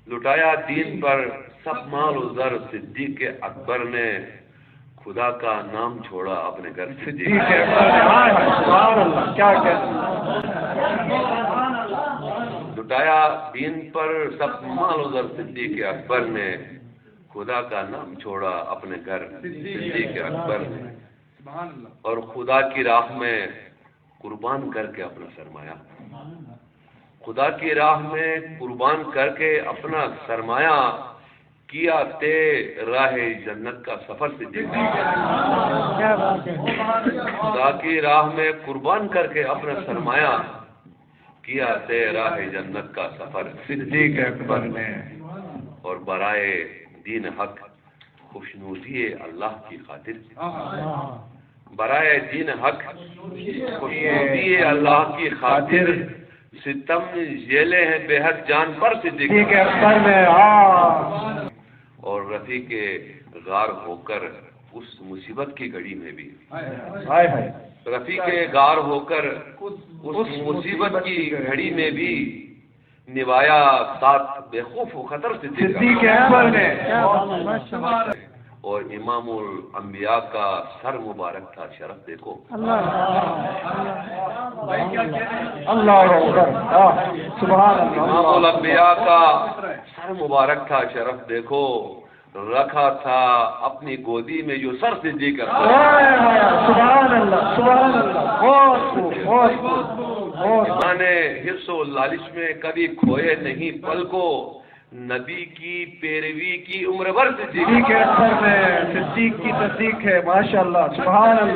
لٹایا دین پر سب مال و زر، صدیق اکبر نے خدا کا نام چھوڑا اپنے گھر سے۔ لٹایا دین پر سب مال و زر، صدیق اکبر نے خدا کا نام چھوڑا اپنے گھر، صدیق اکبر نے، اور خدا کی راہ میں قربان کر کے اپنا سرمایہ، خدا کی راہ میں قربان کر کے اپنا سرمایہ کیا تے راہ جنت کا سفر صدیق خدا کی راہ میں قربان کر کے اپنا سرمایہ کیا تے راہ جنت کا سفر صدیق اکبر نے، اور برائے دین حق خوشنودی اللہ کی خاطر، برائے دین حق خوشنودی اللہ کی خاطر ستم جیلے ہیں بے حد جان پر صدیق اکبر میں، اور رفیق غار ہو کر اس مصیبت کی گھڑی میں بھی، رفیق غار ہو کر اس مصیبت کی گھڑی میں بھی نبھایا ساتھ بے خوف و خطر صدیق اکبر نے، اور امام الانبیاء کا سر مبارک تھا، شرف دیکھو، امام الانبیاء کا سر مبارک تھا، شرف دیکھو، رکھا تھا اپنی گودی میں جو سر صدیق اکبر، سبحان اللہ سبحان اللہ، ایمان حرص و لالچ میں کبھی کھوئے نہیں پل کو، نبی کی پیروی کی عمر بھر صدیق اکبر میں، صدیق کی تصدیق ہے، ماشاءاللہ سبحان اللہ۔